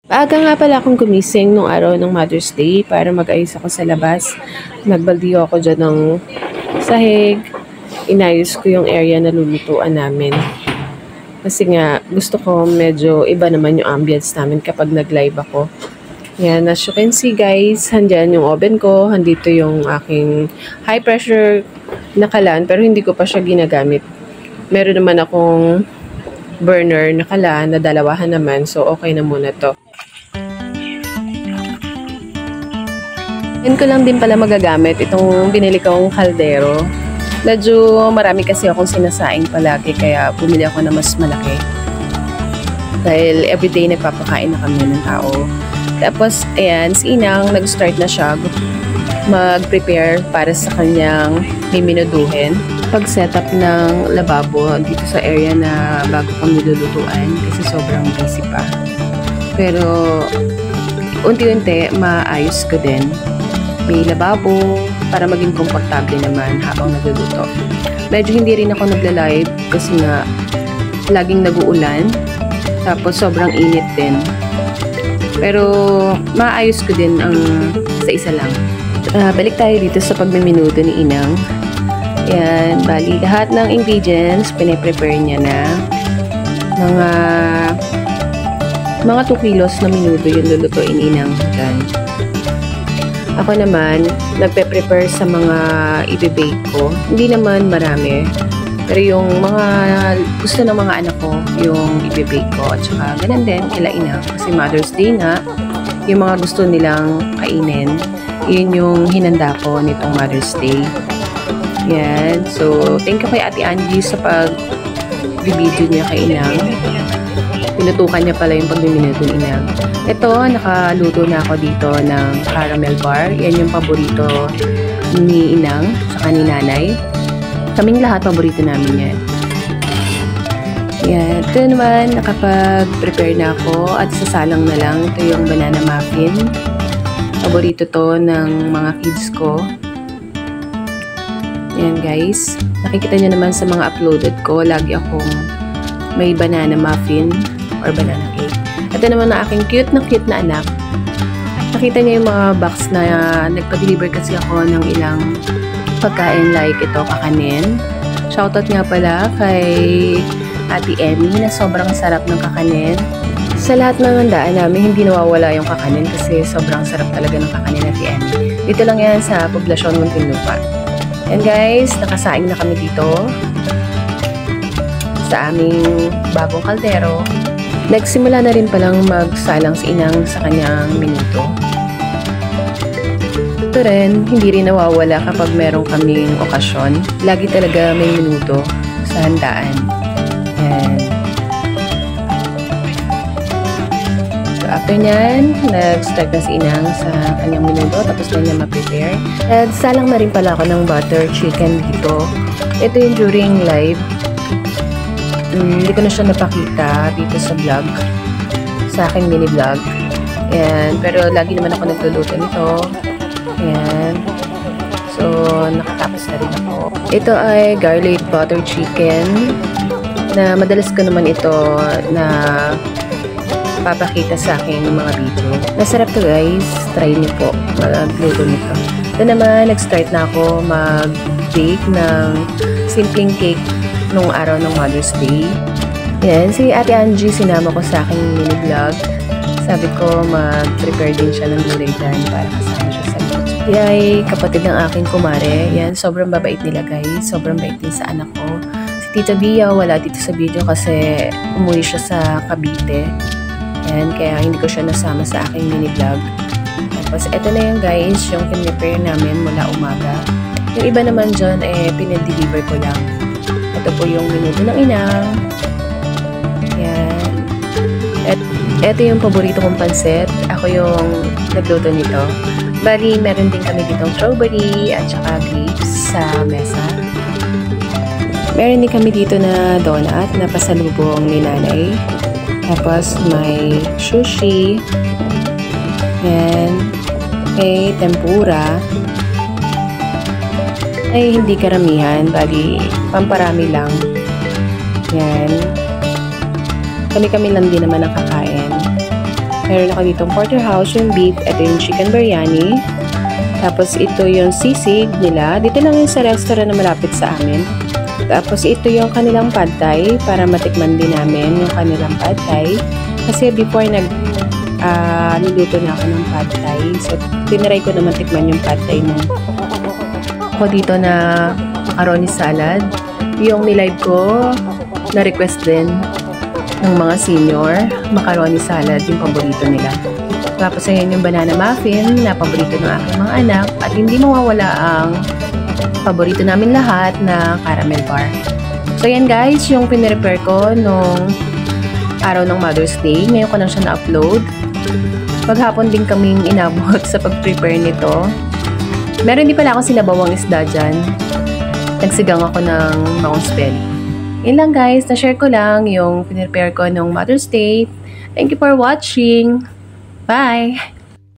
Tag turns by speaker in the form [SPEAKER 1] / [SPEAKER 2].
[SPEAKER 1] Maaga nga pala akong gumising nung araw ng Mother's Day para mag-ayos ako sa labas. Nagbaldiyo ako dyan ng sahig. Inayos ko yung area na lulutuan namin. Kasi nga, gusto ko medyo iba naman yung ambience namin kapag nag-live ako. Yan, as you can see guys, handyan yung oven ko. Handito yung aking high pressure na kalan, pero hindi ko pa siya ginagamit. Meron naman akong burner na kalan na dalawahan naman, so okay na muna to. Yan ko lang din pala magagamit itong binili kong kaldero. Medyo marami kasi akong sinasaing palagi kaya bumili ako na mas malaki. Dahil everyday nagpapakain na kami ng tao. Tapos ayan, si Inang nag-start na siya mag-prepare para sa kanyang miminuduhin. Pag-setup ng lababo dito sa area na bago kami lulutuan kasi sobrang busy pa. Pero unti-unti maayos ko din. May lababo para maging komportable naman habang nagluluto. Medyo hindi rin ako nagla-live kasi nga laging nag-uulan. Tapos sobrang init din. Pero maayos ko din ang isa-isa lang. Balik tayo dito sa pagmiminuto ni Inang. Ayan, bali lahat ng ingredients pine-prepare niya na. Mga 2 kilos na minuto yung lulutuin Inang dyan. Ako naman, nagpe-prepare sa mga i-bake ko. Hindi naman marami. Pero yung mga gusto ng mga anak ko, yung i-bake ko. At saka ganun din, kila Ina. Kasi Mother's Day na, yung mga gusto nilang kainin, yun yung hinanda ko nitong Mother's Day. Yan. So, thank you kay Ate Angie sa pag-video niya kay Inang. Pinutukan niya pala yung pag-minuto ni Inang. Ito, nakaluto na ako dito ng caramel bar. Yan yung paborito ni Inang saka ni Nanay. Kaming lahat paborito namin yan. Yan. Ito naman, nakapag-prepare na ako at sasalang na lang. Ito yung banana muffin. Paborito to ng mga kids ko. Yan guys. Nakikita nyo naman sa mga uploaded ko. Lagi akong may banana muffin or banana cake. Ito naman na aking cute na anak. Nakita niya yung mga box na nagpa-deliver kasi ako ng ilang pagkain like ito, kakanin. Shoutout nga pala kay Ate Emmy na sobrang sarap ng kakanin. Sa lahat ng handaan namin, hindi nawawala yung kakanin kasi sobrang sarap talaga ng kakanin Ate Emmy. Dito lang yan sa Poblacion Muntinlupa. And guys, nakasaing na kami dito sa aming bagong kaldero. Nagsimula na rin palang magsalang si Inang sa kanyang minuto. Ito rin, hindi rin nawawala kapag meron kaming okasyon. Lagi talaga may minuto sa handaan. Yan. So after nyan, nag-start na si Inang sa kanyang minuto. Tapos na niya ma-prepare. Nagsalang na rin pala ako ng butter chicken dito. Ito yung during live. Hindi ko na siya napakita dito sa vlog, sa aking mini vlog. Ayan. Pero lagi naman ako nagluluto nito. Ayan. So, nakatapos na rin ako. Ito ay garlic butter chicken na madalas ko naman ito na papakita sa aking mga video. Masarap to guys. Try niyo po magluto nito. Ito naman, nag-start na ako mag-bake ng simpleng cake nung araw ng Mother's Day. Yan, si Ate Angie sinama ko sa aking mini vlog. Sabi ko mag-prepare din siya ng gulay dyan para kasama siya sa video. Yay, kapatid ng aking kumare. Yan, sobrang babait nila guys. Sobrang bait din sa anak ko. Si Tita Bia wala dito sa video kasi umuwi siya sa Cavite. Yan, kaya hindi ko siya nasama sa aking mini vlog. Tapos eto na yung guys, yung pinrepare namin mula umaga. Yung iba naman dyan, pinadeliver ko lang. Ito po yung minuto ng Inang. Yan. Ito yung paborito kong pansit. Ako yung nagluto nito. Bali, meron din kami ditong strawberry at saka grapes sa mesa. Meron din kami dito na donut na pasalubong ni Nanay. Tapos may sushi. Yan. May tempura. Ay hindi karamihan, bali pamparami lang. Yan. Kami-kami lang din naman ang kakain. Meron ako ditong porterhouse, yung beef. Ito yung chicken biryani. Tapos ito yung sisig nila. Dito lang yung sa restaurant na malapit sa amin. Tapos ito yung kanilang pad thai para matikman din namin yung kanilang pad thai. Kasi before niluluto na ako ng pad thai. So tiniray ko naman tikman yung pad thai nung ako dito na macaroni salad. Yung nilive ko na request din ng mga senior, macaroni salad yung paborito nila. Tapos ayan yung banana muffin na paborito ng aking mga anak at hindi mawawala ang paborito namin lahat na caramel bar. So ayan guys, yung pinirepare ko nung araw ng Mother's Day. Ngayon ko lang siya na-upload. Paghapon din kaming inabot sa pag-prepare nito. Meron din pala akong sinabawang isda dyan. Nagsigang ako ng bounce belly. Yun lang guys, na-share ko lang yung pinrepare ko nung Mother's Day. Thank you for watching. Bye!